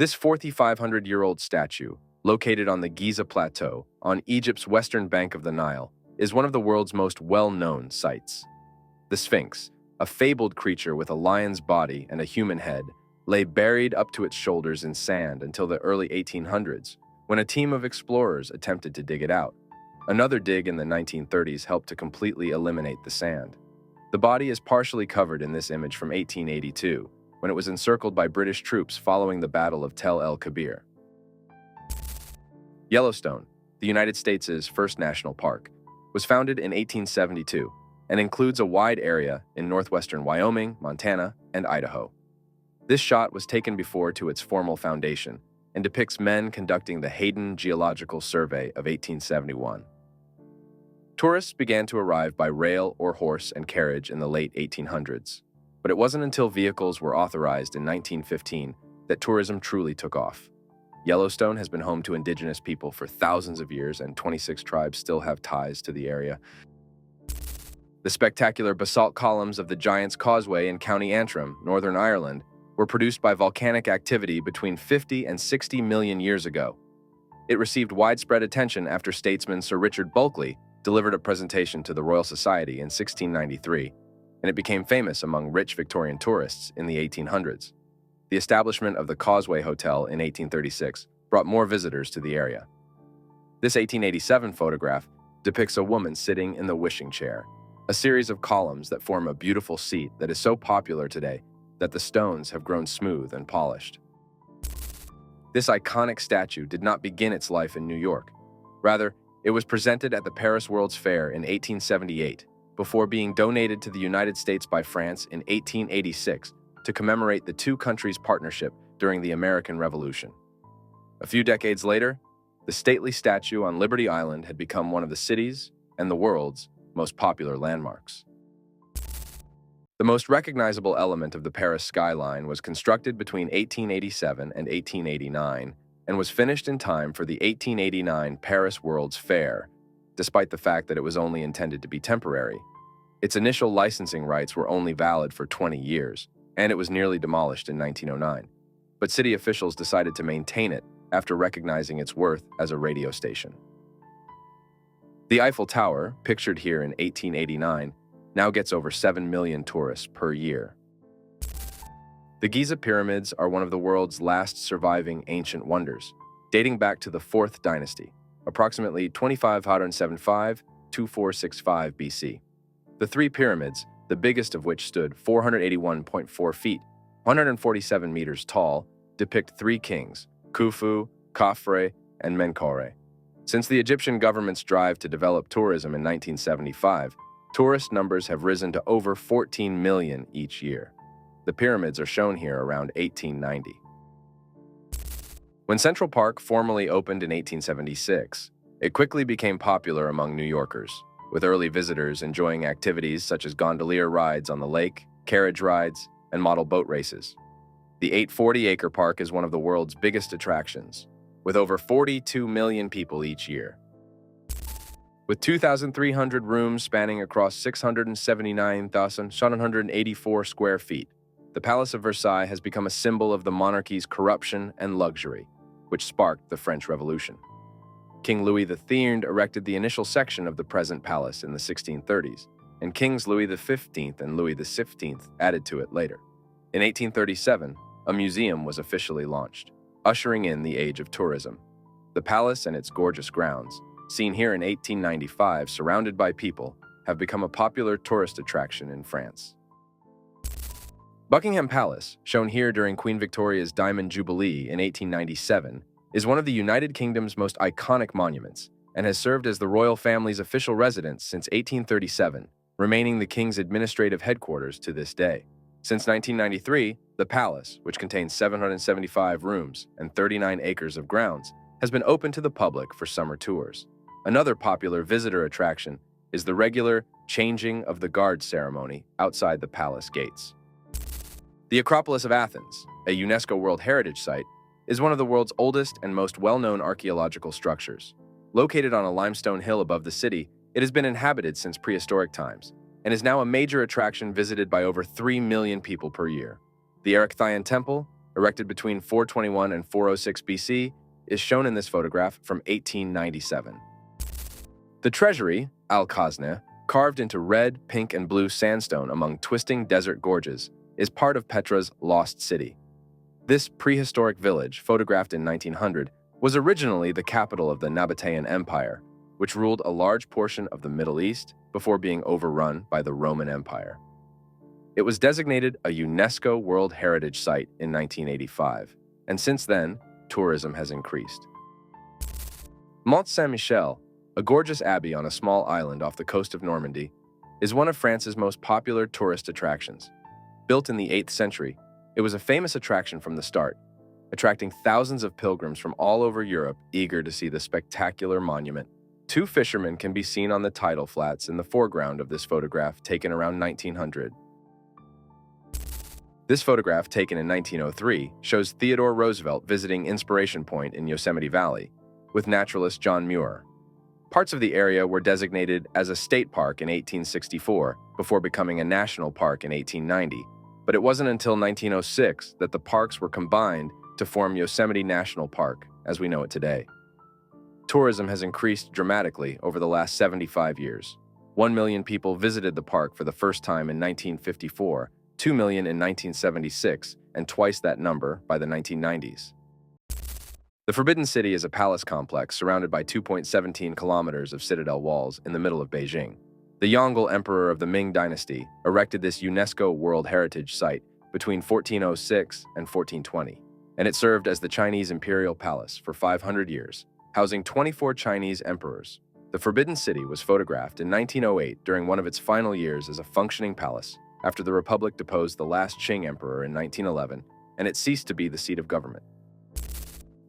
This 4,500-year-old statue, located on the Giza Plateau on Egypt's western bank of the Nile, is one of the world's most well-known sights. The Sphinx, a fabled creature with a lion's body and a human head, lay buried up to its shoulders in sand until the early 1800s, when a team of explorers attempted to dig it out. Another dig in the 1930s helped to completely eliminate the sand. The body is partially covered in this image from 1882, when it was encircled by British troops following the Battle of Tel el-Kebir. Yellowstone, the United States' first national park, was founded in 1872 and includes a wide area in northwestern Wyoming, Montana, and Idaho. This shot was taken before to its formal foundation and depicts men conducting the Hayden Geological Survey of 1871. Tourists began to arrive by rail or horse and carriage in the late 1800s, but it wasn't until vehicles were authorized in 1915 that tourism truly took off. Yellowstone has been home to indigenous people for thousands of years, and 26 tribes still have ties to the area. The spectacular basalt columns of the Giant's Causeway in County Antrim, Northern Ireland, were produced by volcanic activity between 50 and 60 million years ago. It received widespread attention after statesman Sir Richard Bulkeley delivered a presentation to the Royal Society in 1693, and it became famous among rich Victorian tourists in the 1800s. The establishment of the Causeway Hotel in 1836 brought more visitors to the area. This 1887 photograph depicts a woman sitting in the wishing chair, a series of columns that form a beautiful seat that is so popular today that the stones have grown smooth and polished. This iconic statue did not begin its life in New York. Rather, it was presented at the Paris World's Fair in 1878, before being donated to the United States by France in 1886 to commemorate the two countries' partnership during the American Revolution. A few decades later, the stately statue on Liberty Island had become one of the city's and the world's most popular landmarks. The most recognizable element of the Paris skyline was constructed between 1887 and 1889 and was finished in time for the 1889 Paris World's Fair, despite the fact that it was only intended to be temporary. Its initial licensing rights were only valid for 20 years, and it was nearly demolished in 1909. But city officials decided to maintain it after recognizing its worth as a radio station. The Eiffel Tower, pictured here in 1889, now gets over 7 million tourists per year. The Giza pyramids are one of the world's last surviving ancient wonders, dating back to the 4th dynasty, approximately 2575-2465 BC. The three pyramids, the biggest of which stood 481.4 feet, 147 meters tall, depict three kings, Khufu, Khafre, and Menkaure. Since the Egyptian government's drive to develop tourism in 1975, tourist numbers have risen to over 14 million each year. The pyramids are shown here around 1890. When Central Park formally opened in 1876, it quickly became popular among New Yorkers, with early visitors enjoying activities such as gondolier rides on the lake, carriage rides, and model boat races. The 840-acre park is one of the world's biggest attractions, with over 42 million people each year. With 2,300 rooms spanning across 679,784 square feet, the Palace of Versailles has become a symbol of the monarchy's corruption and luxury, which sparked the French Revolution. King Louis XIII erected the initial section of the present palace in the 1630s, and Kings Louis XV and Louis XVI added to it later. In 1837, a museum was officially launched, ushering in the age of tourism. The palace and its gorgeous grounds, seen here in 1895 surrounded by people, have become a popular tourist attraction in France. Buckingham Palace, shown here during Queen Victoria's Diamond Jubilee in 1897, is one of the United Kingdom's most iconic monuments and has served as the royal family's official residence since 1837, remaining the king's administrative headquarters to this day. Since 1993, the palace, which contains 775 rooms and 39 acres of grounds, has been open to the public for summer tours. Another popular visitor attraction is the regular changing of the guard ceremony outside the palace gates. The Acropolis of Athens, a UNESCO World Heritage Site, is one of the world's oldest and most well-known archaeological structures. Located on a limestone hill above the city, it has been inhabited since prehistoric times and is now a major attraction visited by over 3 million people per year. The Erechtheion Temple, erected between 421 and 406 BC, is shown in this photograph from 1897. The treasury, Al-Khazna, carved into red, pink, and blue sandstone among twisting desert gorges, is part of Petra's Lost City. This prehistoric village, photographed in 1900, was originally the capital of the Nabatean Empire, which ruled a large portion of the Middle East before being overrun by the Roman Empire. It was designated a UNESCO World Heritage Site in 1985, and since then, tourism has increased. Mont Saint-Michel, a gorgeous abbey on a small island off the coast of Normandy, is one of France's most popular tourist attractions. Built in the 8th century, it was a famous attraction from the start, attracting thousands of pilgrims from all over Europe eager to see the spectacular monument. Two fishermen can be seen on the tidal flats in the foreground of this photograph taken around 1900. This photograph, taken in 1903, shows Theodore Roosevelt visiting Inspiration Point in Yosemite Valley with naturalist John Muir. Parts of the area were designated as a state park in 1864 before becoming a national park in 1890, but it wasn't until 1906 that the parks were combined to form Yosemite National Park as we know it today. Tourism has increased dramatically over the last 75 years. 1 million people visited the park for the first time in 1954, 2 million in 1976, and twice that number by the 1990s. The Forbidden City is a palace complex surrounded by 2.17 kilometers of citadel walls in the middle of Beijing. The Yongle Emperor of the Ming Dynasty erected this UNESCO World Heritage Site between 1406 and 1420, and it served as the Chinese Imperial Palace for 500 years, housing 24 Chinese emperors. The Forbidden City was photographed in 1908 during one of its final years as a functioning palace after the Republic deposed the last Qing emperor in 1911, and it ceased to be the seat of government.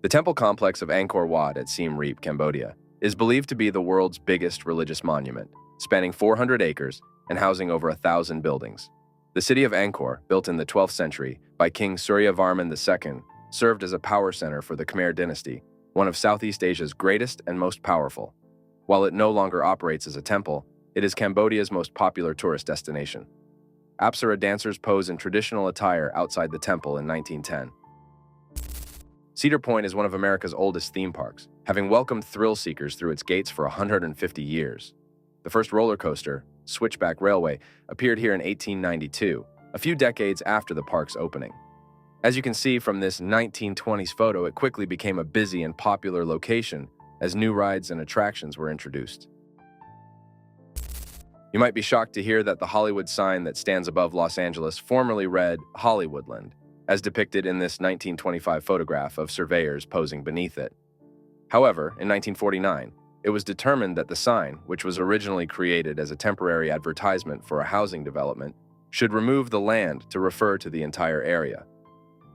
The temple complex of Angkor Wat at Siem Reap, Cambodia, is believed to be the world's biggest religious monument, spanning 400 acres and housing over 1,000 buildings. The city of Angkor, built in the 12th century by King Suryavarman II, served as a power center for the Khmer dynasty, one of Southeast Asia's greatest and most powerful. While it no longer operates as a temple, it is Cambodia's most popular tourist destination. Apsara dancers pose in traditional attire outside the temple in 1910. Cedar Point is one of America's oldest theme parks, having welcomed thrill seekers through its gates for 150 years. The first roller coaster, Switchback Railway, appeared here in 1892, a few decades after the park's opening. As you can see from this 1920s photo, it quickly became a busy and popular location as new rides and attractions were introduced. You might be shocked to hear that the Hollywood sign that stands above Los Angeles formerly read Hollywoodland, as depicted in this 1925 photograph of surveyors posing beneath it. However, in 1949, it was determined that the sign, which was originally created as a temporary advertisement for a housing development, should remove the land to refer to the entire area.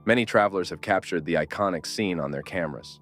Many travelers have captured the iconic scene on their cameras.